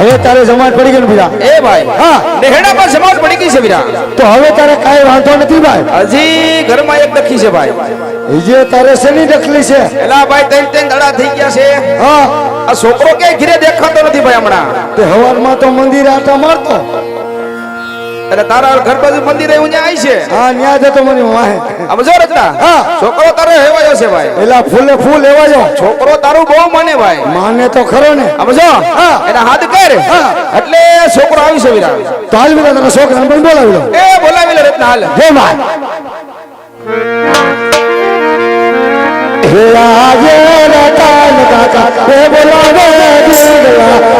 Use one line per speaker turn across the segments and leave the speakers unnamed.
હવે તારે સમાજ પડી ગઈ બીરા
એ ભાઈ
હા
નેહડા પર સમાજ પડી ગઈ છે બીરા
તો હવે તારે કાઈ વાંધો નથી ભાઈ
હજી ઘરમાં એક ડખી છે ભાઈ
જે તારે શેની ડખલી છે
એલા ભાઈ ત્રણ દડા થઈ ગયા છે
હા
આ છોકરો કે ઘરે દેખાતો નથી ભાઈ હમણાં
તે હવારમાં તો મંદિર આટા મારતો
એટલે તારા ઘર બાજુ મંદિર એવું ત્યાં આવી છે
હા ન્યા જતો મને વાહે
સમજો રચના
હા
છોકરો તારો હેવાયો છે ભાઈ
એલા ફૂલે ફૂલ એવા જો
છોકરો તારું બહુ માને ભાઈ
માને તો ખરો ને
સમજો
હા
એના હાથ કર
હા
એટલે છોકરો આવી છે વીરા
તો હાલ બીરા તારા છોકરાને પણ બોલાવી લો
એ બોલાવી લે રત્ના હાલ
જય માં હે આજે રતાન કાકા હે બોલાવે દીવા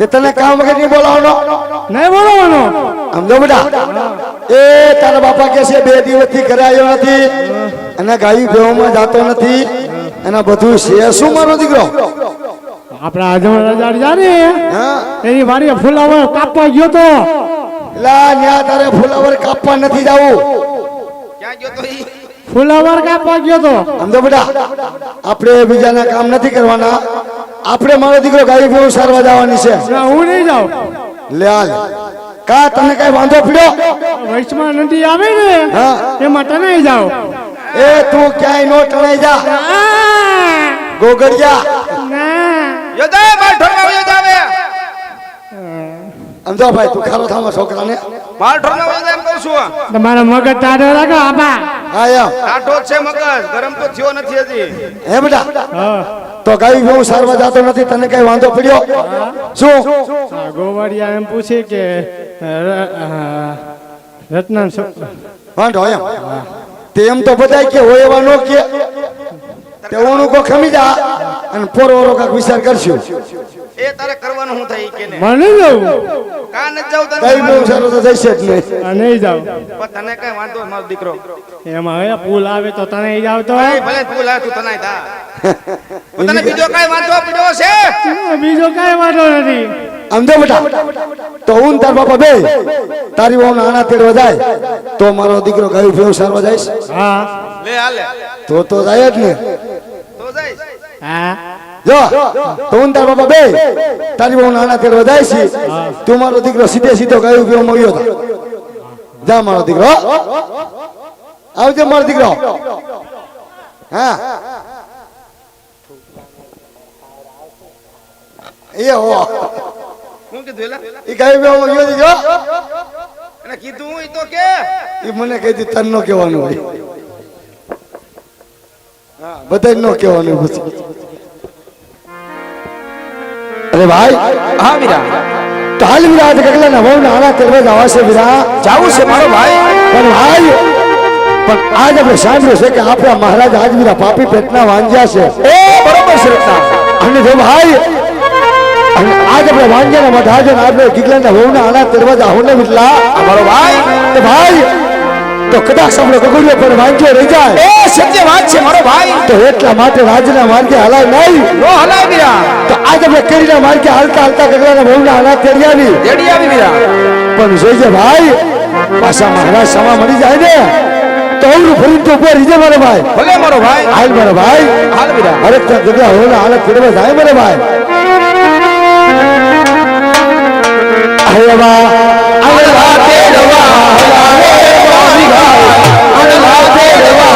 તને કામ વગર નહીં બોલાવવાનો
નહીં બોલાવવાનો
સમજો બેટા એ તારા બાપા કે છે 2 દિવસથી ઘરે આવ્યો નથી અને ગાયું ભેવામાં જાતો નથી એના બધું છે શું મારો દીકરો
આપણા આજમલ રાજા ને
હા
એની વાડીએ ફુલાવર કાપવા ગયો તો
લા ન્યા તારે ફુલાવર કાપવા નથી જાવું
ક્યાં ગયો તો ઈ
ફુલાવર કાપવા ગયો તો
સમજો બેટા આપણે બીજાના કામ નથી કરવાના આપણે મારો દીકરો ગાયું ભેવું સારવા જવાની છે
ના હું નહીં જાઉં
લે હાલ કા તને કઈ વાંધો પડ્યો
વૈષ્ણવ નદી આવે ને
હા
એમાં તણાઈ જાવ
એ તું ક્યાંય નો ટણાઈ જા ગોગડિયા
ના
યોજાય માર ઢોરમાં યોજાવે
સમજો ભાઈ તું ખારો થામા છોકરાને
માર ઢોરમાં યોજાય એમ કહું છું
તમારો મગજ તાડો રાખો આબા
હા યા
કાઠો જ છે મગજ ગરમ તો થયો નથી હજી
હે બેટા
હા
તો ગાયું ભેવું સારવા જાતો નથી તને કઈ વાંધો પડ્યો શું
ગોવાડિયા એમ પૂછે કે રત્ના
વાંધો એમ તેમ તો બધાય કે હોય એવા નો કે તે ઓનું કો ખમી જા અને પોરો કાક વિચાર કરશું
એ તારે કરવાનું હું થાય કે ને
મને જાઉં
કા ન જાવ તને
ગાયું ભેવું સારું તો જઈશે જ નહીં
નહીં જાઉં
પણ તને કઈ વાંધો મારો દીકરો
એમાં હવે પુલ આવે તો તને જાવ તો
ભાઈ ભલે ભૂલ આ તું તનાય તા તને બીજો કઈ વાંધો પડ્યો છે
બીજો કઈ વાંધો નથી
સમજો બેટા તો હું તાર બાપા બે તારી વહુ આના તેડવા જાય તો મારો દીકરો ગાયું ભેવું સારવા જાય
હા
લે હાલે
તો જાય જ ને
તો જઈશ
હા
જો તો હું તાર બાપા બે તારી વહુ આના તેડવા જાય છે તું મારો દીકરો સીધો ગાયું ભેવું મળ્યો જા મારો દીકરો આવજે મારો દીકરો હા એ હો
હું કીધું એલા
એ ગાયું ભેવું મળ્યો દીકરો
એને કીધું હું ઈ તો કે
એ મને કહી દી તન નો કહેવાનું હોય બધા નો કહેવાનું પછી અરે ભાઈ
હા વીરા
તો હાલ વીરા કગલા ના વહુ ના આના તેરવા જવા છે વીરા
જાવું છે મારો ભાઈ
પણ ભાઈ પણ આજ આપણે સાંભળ્યું છે કે આપણા મહારાજ આજ વીરા પાપી પેટના વાંજ્યા છે
એ બરોબર છે રત્ના
અને જો ભાઈ અને આજ આપણે વાંજ્યાના મઢાજો ને આપણે કિગલાના વહુ ના આના તેરવા જાવ ને વિટલા
મારો ભાઈ
તો ભાઈ તો કદાચ આપણો ગગડિયો પણ વાંજ્યો રહી જાય
એ સત્ય વાત છે મારો ભાઈ
તો એટલા માટે રાજના માર્ગે હલાય નહીં
નો હલાય વીરા
તો આજ આપણે કેરીના માર્ગે હાલતા હાલતા ગગડાના વહુના આના તેડી આવી
રેડી આવી વીરા
પણ જોઈએ ભાઈ પાછા મહારાજ સમા મળી જાય ને તો અવરું ફરી તો ઉપર રીજે મારો ભાઈ
ભલે મારો ભાઈ
હાલ મારો ભાઈ
હાલ વીરા
અરે ત્યાં ગગડા વહુના હાલત તેડવા જાય મારો ભાઈ આયવા આયવા તેડવા આયવા તેડવા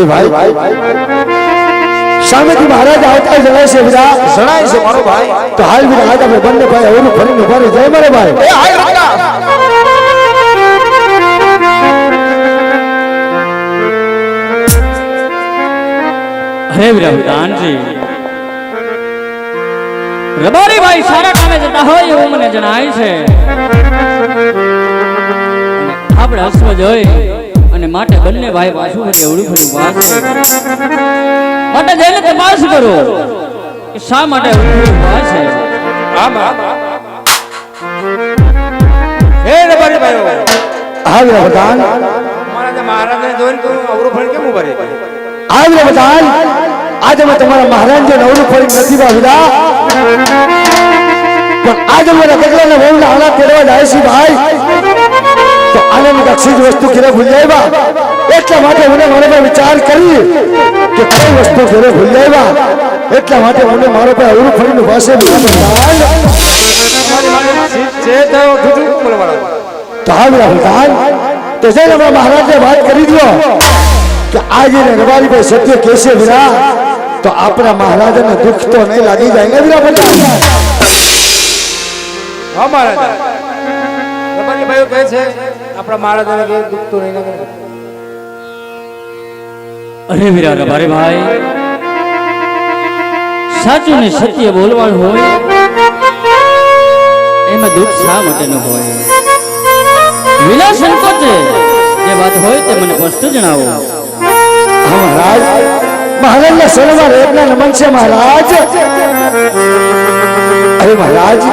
અરે ભાઈ સામેથી મહારાજ આવતા જણાય છે બધા
જણાય છે મારો ભાઈ
તો હાલ બધા આજ આપણે બંને ભાઈ ઓરું ફરીને ઉભા રહી જાય મારો ભાઈ
એ હાય રત્ના
હે વીરવતાનજી રબારી ભાઈ સારા કામે જતા હોય એવું મને જણાય છે આપણે હસવ જોઈ અને માટે બંને ભાઈ પાછું ફરી અવળું ફરી ઉભા છે માટે જઈને તપાસ કરો કે શા માટે અવળું ફરી ઉભા છે
હે રબારી ભાઈઓ
હા વીરવતાન
મહારાજને જોઈને તું અવરું ફળ કેમ ઉભા રહે
હા વીરવતાન આજે મેં તમારા મહારાજને નવરું ફરી નથી બાંધ્યા પણ આજે મારા કેટલાને બહુ આણા તેડવા જાય છે ભાઈ તો આને મેં દક્ષિણ વસ્તુ ઘરે ભૂલી આવ્યા એટલા માટે મને મારો ભાઈ વિચાર કરી કે કઈ વસ્તુ ઘરે ભૂલી આવ્યા એટલા માટે મને મારો ભાઈ અવરું ફરીને પાસે
જે થયો જુઠું બોલવાનો
તો હા વીરવતાન તો જઈને આપણા મહારાજને વાત કરી દો કે આજે રબારી ભાઈ સત્ય કહેશે વીરા તો આપણા મહારાજાને દુઃખ તો નહીં લાગી જાય ને વીરા બધા
હા મહારાજ રબારી ભાઈઓ કહે છે આપણા મહારાજાને કે દુઃખ તો નહીં લાગે
અરે વીરા રબારી ભાઈ સાચું ને સત્ય બોલવાનું હોય એમાં દુઃખ શા માટેનું હોય વિના સંકોચે જે વાત હોય તે મને સ્પષ્ટ જણાવો
હા મહારાજ મહારાજના શરણમાં રેતના નમન છે મહારાજ અરે મહારાજ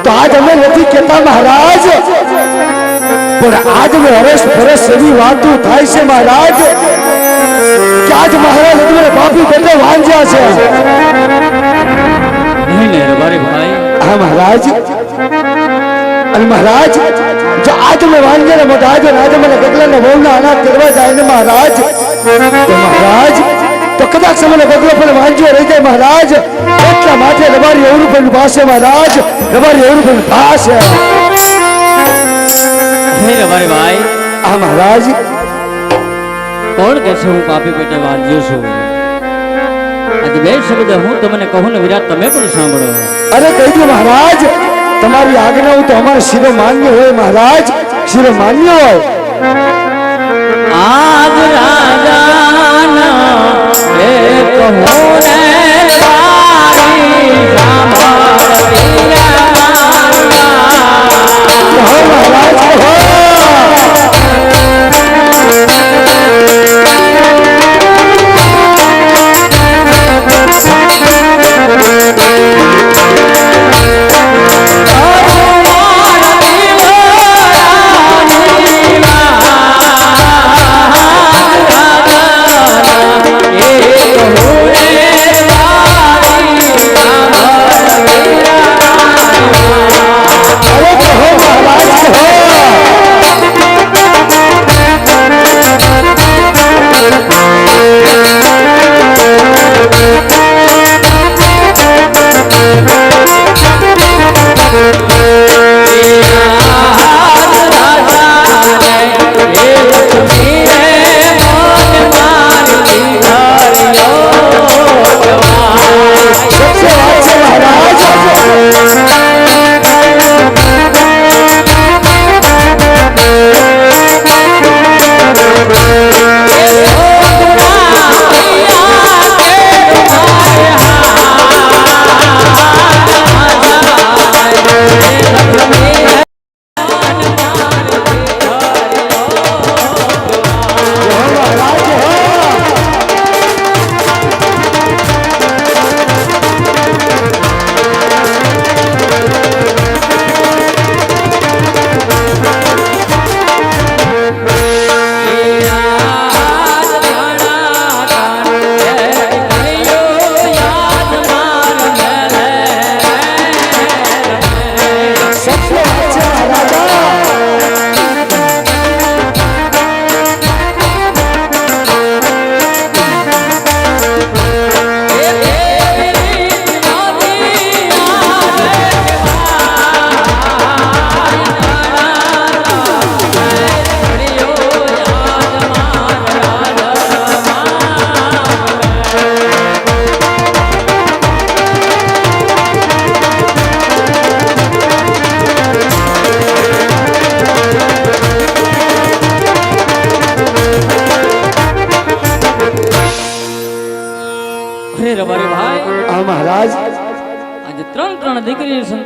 તો આજ અમે નથી કહેતા મહારાજ પણ આજ મેં હરેશ ફરેશ એવી વાતો થાય છે મહારાજ કે આજ મહારાજ તમને બાપી બેટે વાંજ્યા છે
નહીં ને રબારી ભાઈ
હા મહારાજ અને મહારાજ જો આજ મેં વાંજ્યા ને મોટા આજે મને કેટલાને બહુના અનાજ કરવા જાય ને મહારાજ તો મહારાજ તો કદાચ મને બગલો પણ વાંજ્યો રહી જાય મહારાજ એટલા માટે રબારી અવરું પણ પાસે મહારાજ રબારી અવરું પણ પાસે
હે રબારી ભાઈ
હા મહારાજ
કોણ કહે છે હું પાપી પેટે વાંચ્યો છું આજે બે શબ્દ હું તમને કહું ને વિરાટ તમે પણ સાંભળો
અરે કહી દો મહારાજ તમારી આજ્ઞા તો અમારે શિરો માન્ય હોય મહારાજ શિરો માન્ય હોય
આજ રાજાના એ કહું ને તારી સાંભળતી
કહો મહારાજ કહો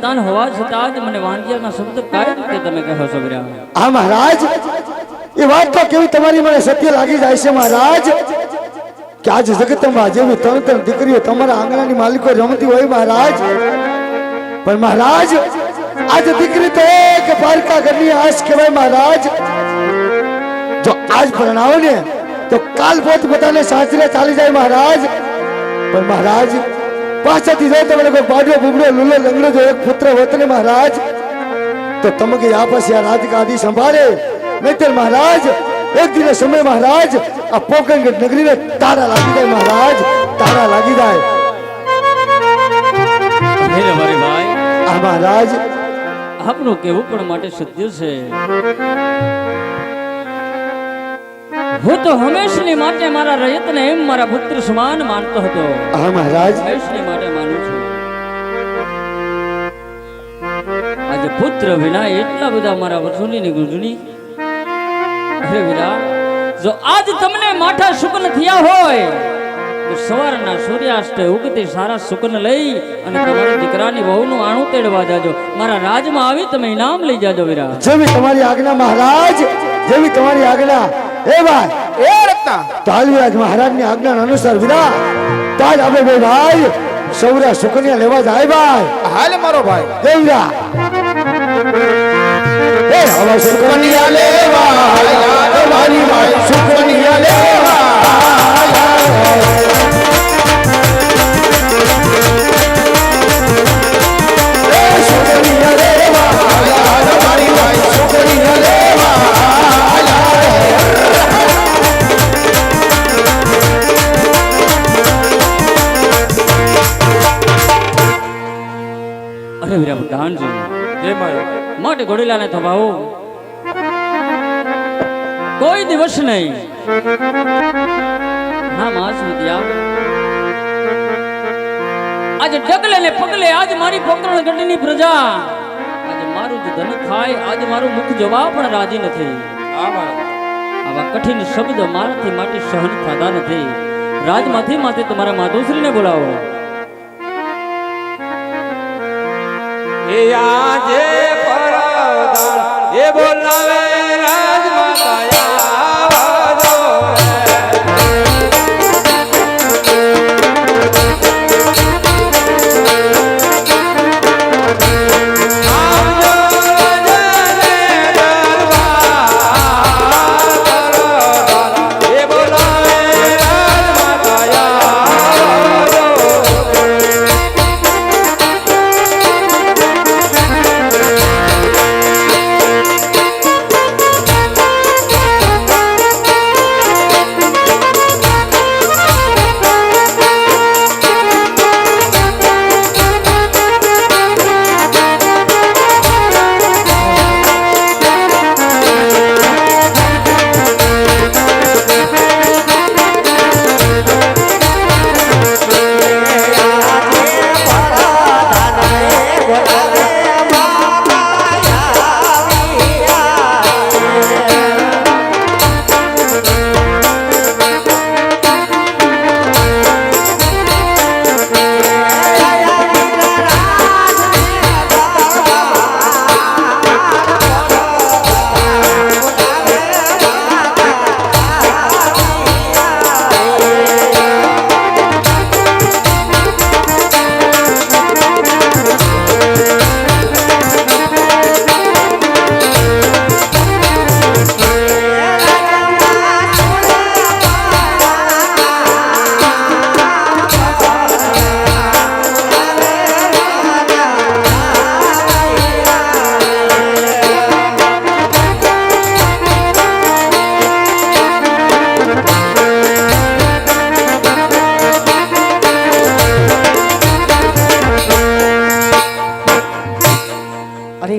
સંતાન હોવા છતાં જ મને વાંજિયાના શબ્દ કઈ રીતે તમે કહો છો વીરા?
હા મહારાજ, એ વાત તો કેવી તમારી મને સત્ય લાગી જાય છે મહારાજ, કે આજ જગતમાં જેવી ત્રણ ત્રણ દીકરીઓ તમારા આંગણાની માલિકો રમતી હોય મહારાજ, પણ મહારાજ આજ દીકરી તો એક પારકા ઘરની આશ કહેવાય મહારાજ. જો આજ પરણાવો ને તો કાલ પોત બધાને સાસરે ચાલી જાય મહારાજ, પણ મહારાજ પાછળથી જો તમને કોઈ બાડો બુગડો લુલો લંગડો જો એક પુત્ર હોત ને મહારાજ, તો તમે કે આ પછી આ રાજગાદી સંભાળે, નહીતર મહારાજ એક દિને સમય મહારાજ આ પોકરણગઢ નગરીને તાળા લાગી જાય મહારાજ, તાળા લાગી જાય.
હે મારી ભાઈ,
આ મહારાજ
આપનું કેવું પણ માટે સત્ય છે. હું તો હંમેશની માટે મારા રયતને એમ મારા પુત્ર સમાન માનતો હતો.
હા મહારાજ,
હંમેશની માટે માનું છું. આજે પુત્ર વિના એટલા બધા મારા વર્ષોની ની ગુંજણી. અરે વીરા, જો આજ તમને માઠા શુકન થયા હોય તો સવારના સૂર્યાસ્તે ઉગતી સારા શુકન લઈ અને તમારા દીકરાની વહુનું આણું તેડવા જાજો. મારા રાજમાં આવી તમે ઇનામ લઈ જાજો વીરા.
જેવી તમારી આજ્ઞા મહારાજ, જેવી તમારી આજ્ઞા. એ ભાઈ
એ રત્ના
તો હાલવીરાજ મહારાજની આજ્ઞા અનુસાર વીરા તો આજ આપણે બે ભાઈ સૌરા સુકન્યા લેવા જાય ભાઈ.
હાલે મારો ભાઈ.
જય વીરા. એ હવે સુકન્યા લેવા આયા, મારી ભાઈ સુકન્યા લેવા આયા. એ સુકન્યા લેવા આયા, મારી ભાઈ સુકન્યા લેવા
અરે વીરા પ્રધાનજી,
જય મારો
માટે ઘોડીલાને થવાઓ કોઈ દિવસ નહીં. ના માસ વિદ્યા આજે ડગલે ને પગલે આજ મારી પોકરણગઢની પ્રજા, આજે મારું જ ધન થાય, આજ મારું મુખ જવા પણ રાજી નથી.
હા મારો
આવા કઠિન શબ્દ મારાથી માટે સહન થતા નથી. રાજમાંથી માથે તમારા માધુશ્રીને બોલાવો.
એ આજે પરદાન એ બોલાવે રાજમાતા આવજો. આવજો રાજને દરબાર પરદાન એ બોલાવે રાજમાતા આવજો.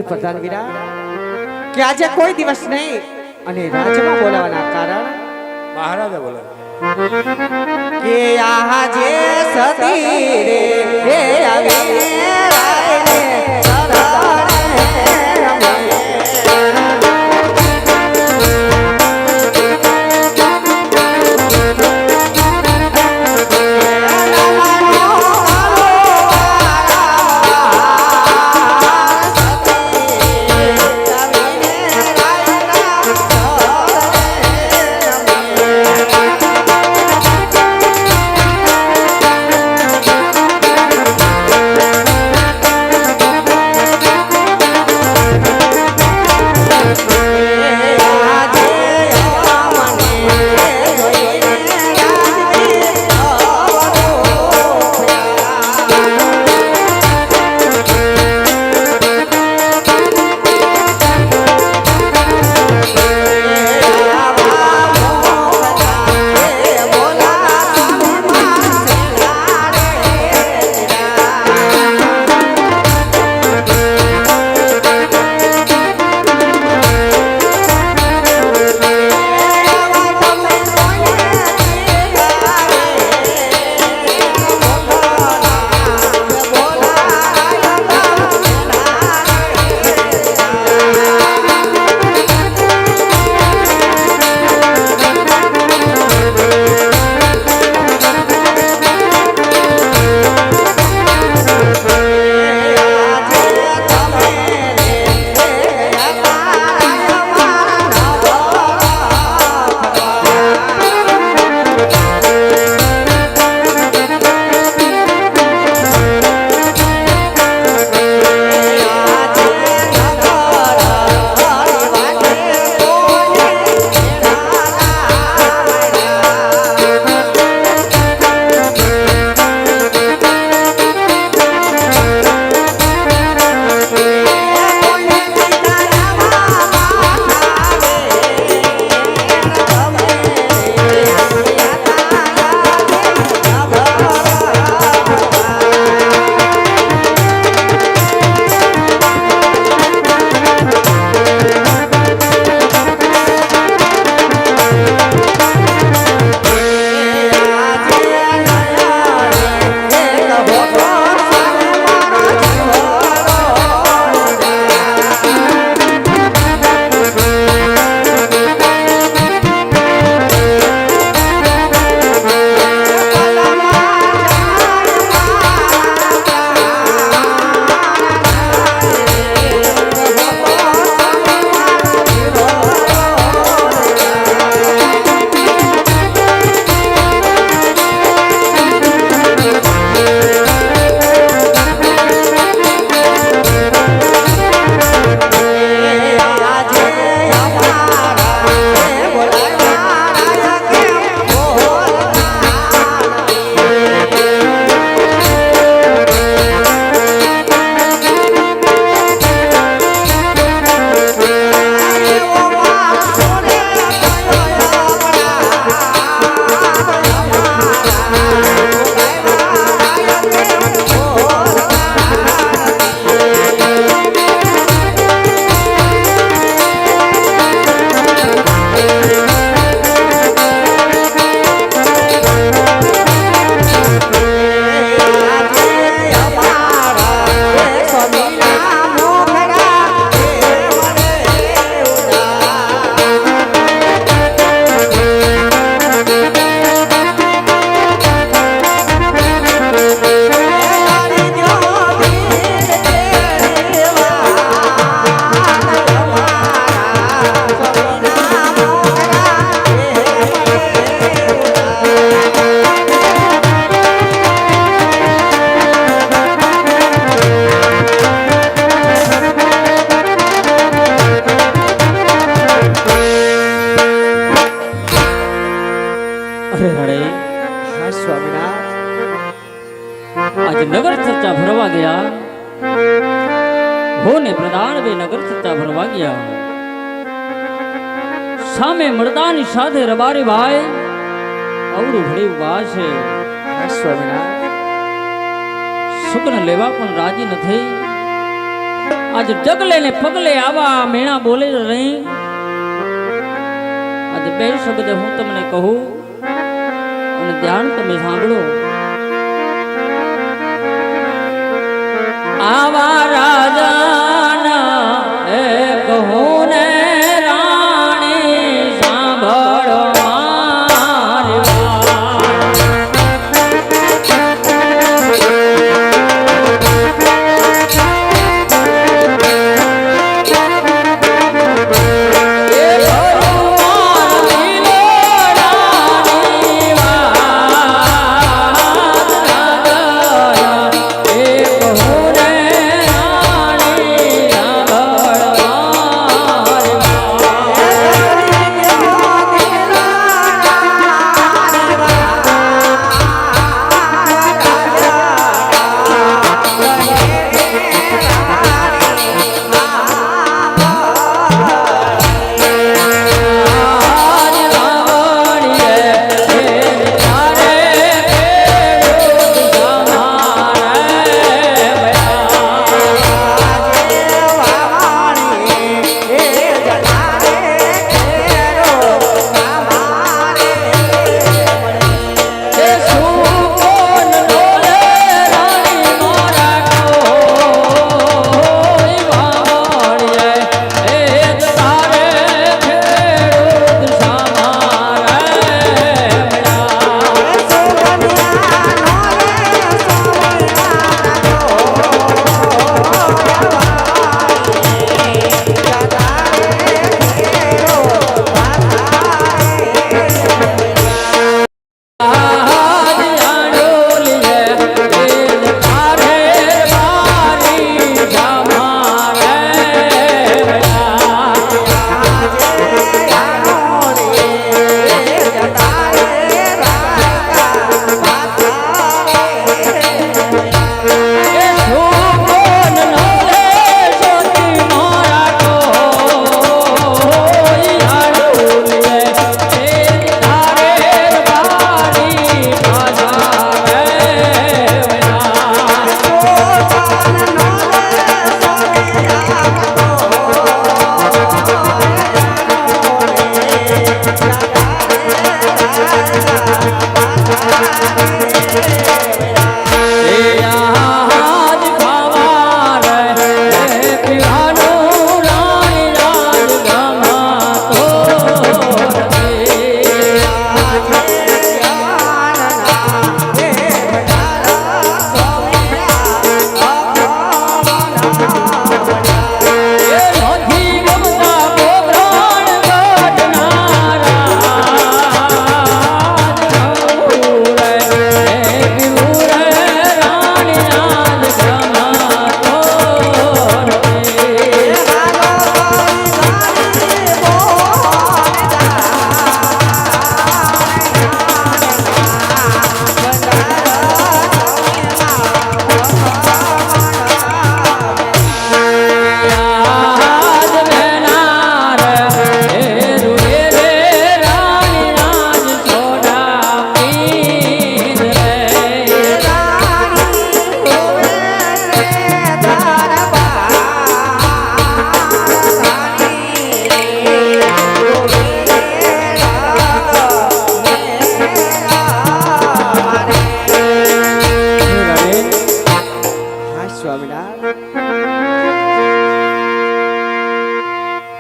પ્રધાન વીરા કે આજે કોઈ દિવસ નહીં અને રાજમાં બોલાવાના કારણ
મહારાજા બોલે
કે આજે સતી રે આવી રાયને
હોને પ્રધાન બે નગર થતા ભરવા ગયા. સામે મળદાની સાથે રબારી ભાઈ અવરું ભળી ઉભા છે.
હા સ્વામિનારાયણ.
સુગન લેવા પણ રાજી નથી. આજે ડગલે ને પગલે આવા મેણા બોલે રહી. આજે બે શબ્દ હું તમને કહું અને ધ્યાન તમે સાંભળો. આવા રાજાના એ કહું ને રાણી સાંભળો મારી વાત. એ ભગવાન લીલોડાની વાત રાજા એ કહું ને રાણી સાંભળો મારી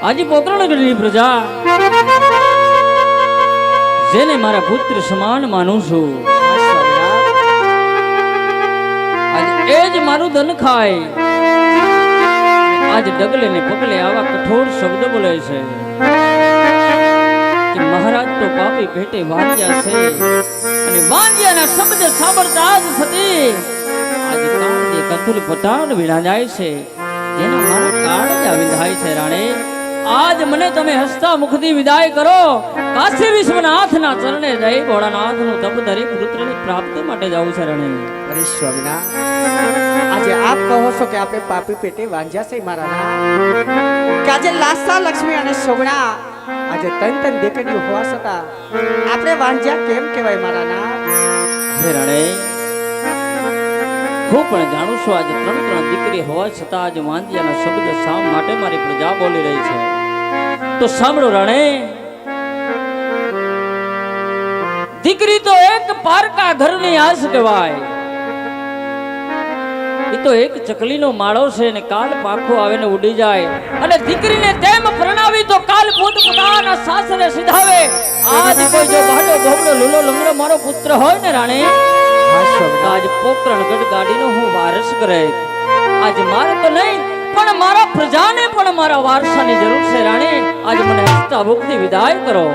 આજે પોકરણગઢની પ્રજા જેને મારા પુત્ર સમાન માનું છું, આજે એ જ મારું ધન ખાય. આજે ડગલે ને પગલે આવા કઠોર શબ્દ બોલે છે કે મહારાજ તો પાપી પેટે વાંજ્યા છે અને વાંજ્યાના શબ્દ સાંભળતા જ થતી આજે કાળજે કંથુલ પટાણ વીણા જાય છે. જેના મારા કાળજા વિંધાય છે રાણે. આજ મને તમે હસતા મુખથી વિદાય કરો. કાશી વિશ્વનાથના ચરણે જઈ ભોળાનાથનું તપ ધરી પુત્રની પ્રાપ્તિ માટે જાઉં છે રણે.
અરે સ્વામિનાથ, આજે આપ કહો છો કે આપણે પાપી પેટે વાંજ્યા છે મારા નાથ, કે આજે લાસા લક્ષ્મી અને સોગણા આજે તન દીકરીઓ હોવા છતાં આપણે વાંજ્યા કેમ કહેવાય મારા નાથ?
હે રણે, હું પણ જાણું છું આજે ત્રણ દીકરી હોવા છતાં આજે વાંદિયાના શબ્દ શા માટે મારી પ્રજા બોલી રહી છે. તો સાંભળો રણે, દીકરી તો એક પારકા ઘરની આશ કહેવાય. એ તો એક ચકલીનો માળો છે ને કાલ પાખો આવે ને ઉડી જાય. અને દીકરીને તેમ પરણાવી તો કાલ પોતાના સાસરે સિધાવે. આજ કોઈ જો બાડો ભોગડો લૂલો લંગડો મારો પુત્ર હોય ને રાણે, આજ પોકરણગઢ ગાડીનો હું વારસ કરે. આજ મારે તો નહીં પણ મારા પ્રજાને પણ મારા વારસાની જરૂર છે રાણે. આજ મને હસતા મુખથી વિદાય કરો.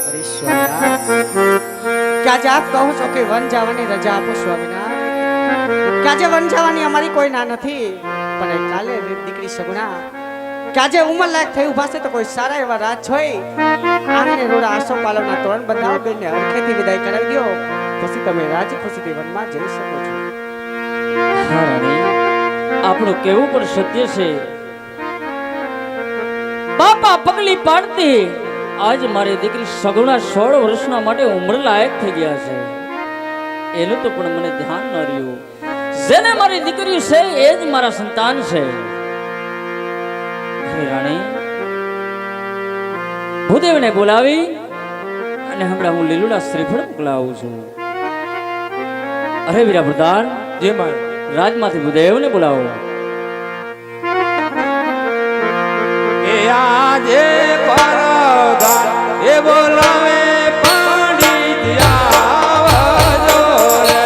અરે સ્વામિનાથ, કે આજે આપ કહો છો કે વન જવાની રજા આપો સ્વામિનાથ, કે આજે વન જવાની અમારી કોઈ ના નથી, પણ કાલે દીકરી સગુણા કે આજે ઉંમર લાયક થઈ ઉભા છે તો કોઈ સારા એવા રાજ હોય આંગણે રોડ આસો પાલવના તોરણ બંધાવો, બેનને અરખેથી વિદાય કરાવી દો, પછી તમે રાજી ખુશીથી વનમાં જઈ શકો છો.
હા રાણી, આપણું કેવું પણ સત્ય છે. બાપા પગલી પાડતી આજ મારી દીકરી સગુણા 16 વર્ષના માટે ઉંમર લાયક થઈ ગયા છે. એનું તો પણ મને ધ્યાન ન રહ્યું. જેને મારી દીકરી છે એ જ મારા સંતાન છે. અરે રાણી, ભૂદેવને બોલાવી અને હમણાં હું લીલુડા શ્રીફળ મોકલાવું છું. અરે વીરા પ્રધાન,
જે મારે
રાજમાંથી ભૂદેવને બોલાવો.
એ આજે પરદાન એ બોલાવે પંડિત આવજો રે.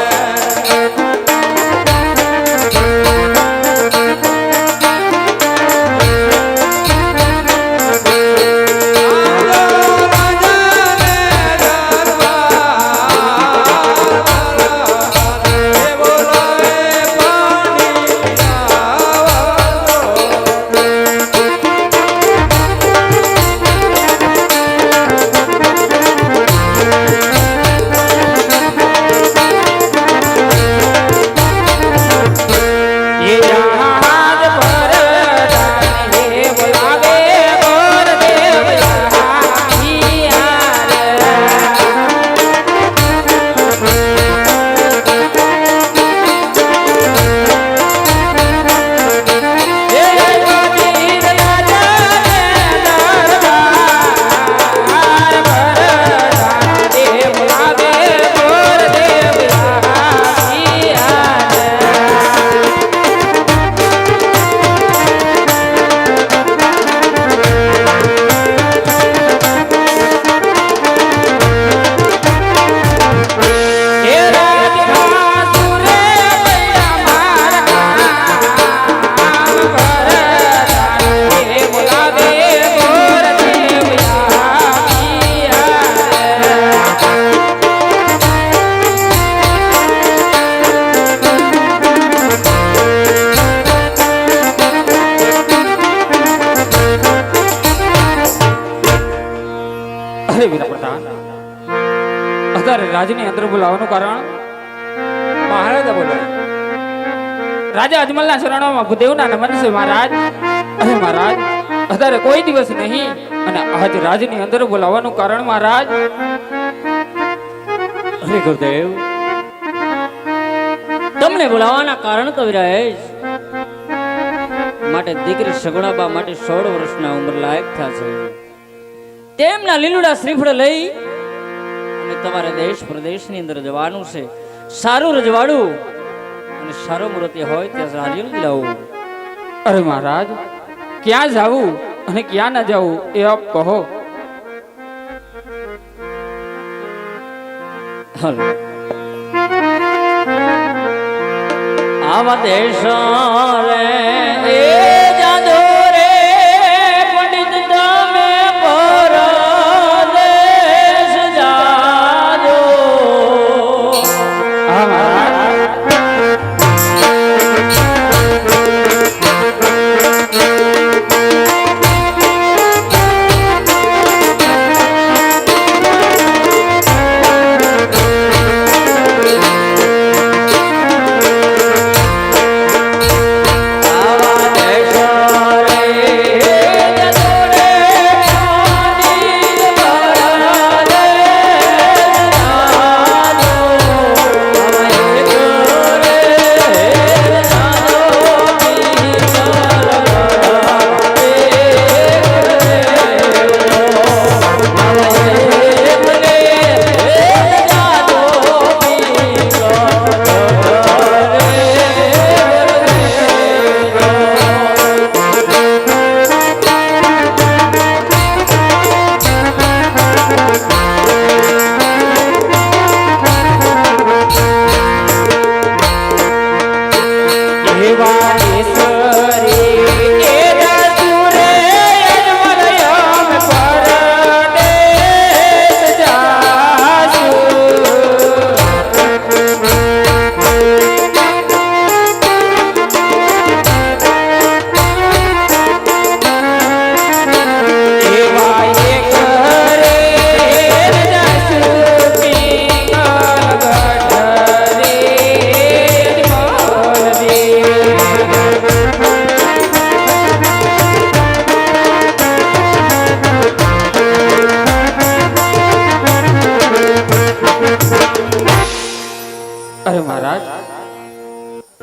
રાજની અંદર બોલાવવાનું કારણ મહારાજા બોલાવે. રાજા અજમલના શરણોમાં ભૂદેવના નમન છે મહારાજ. અરે મહારાજ, અત્યારે કોઈ દિવસ નહીં અને આજ રાજની અંદર બોલાવવાનું કારણ મહારાજ.
અરે ગુરુદેવ, તમને બોલાવવાના કારણ તો વિરાય માટે દીકરી સગુણાબા માટે 16 વર્ષના ઉંમર લાયક થયા છે. તેમના લીલુડા શ્રીફળ લઈ અને તમારે દેશ પ્રદેશની અંદર જવાનું છે. સારું રજવાડું અને સારો મૂર્તિ હોય ત્યાં હાજરી લાવું.
અરે મહારાજ, ક્યાં જાવું અને ક્યાં ના જાવું એ આપ કહો.
હાલો, આવા દેશ રે એ જાદો રે પંડિત તમે પરદેશ જાજો.
હા મહારાજ,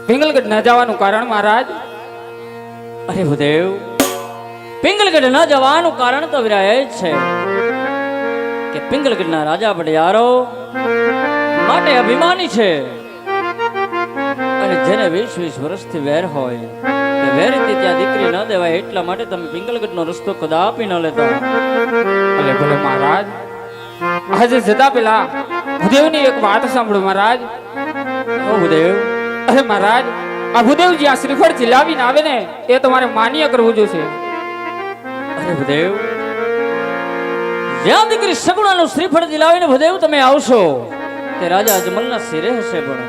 પિંગલગઢ ન જવાનું કારણ મહારાજ?
અરે ભૂદેવ, પિંગલગઢ ન જવાનું કારણ તો વીરા એ જ છે કે પિંગલગઢના રાજા પડિયારો માટે અભિમાની છે, અને જેને 20-20 વર્ષથી વેર હોય તે વેરથી ત્યાં દીકરી ન દેવાય એટલા માટે તમે પિંગલગઢનો રસ્તો કદાપી ન લેતા.
અરે ભલે મહારાજ, આજે જતા પેલા ભૂદેવની એક વાત સાંભળો મહારાજ.
ઓ ભૂદેવ,
અરે મહારાજ, આ ભૂદેવ જ્યાં શ્રીફળ ચિલાવીને આવે ને એ તમારે માન્ય કરવું જોશે.
અરે ભૂદેવ, જ્યાં દીકરી સગુણાનું શ્રીફળ દિલાવીને ભૂદેવ તમે આવશો તે રાજા અજમલના શિરે હશે, પણ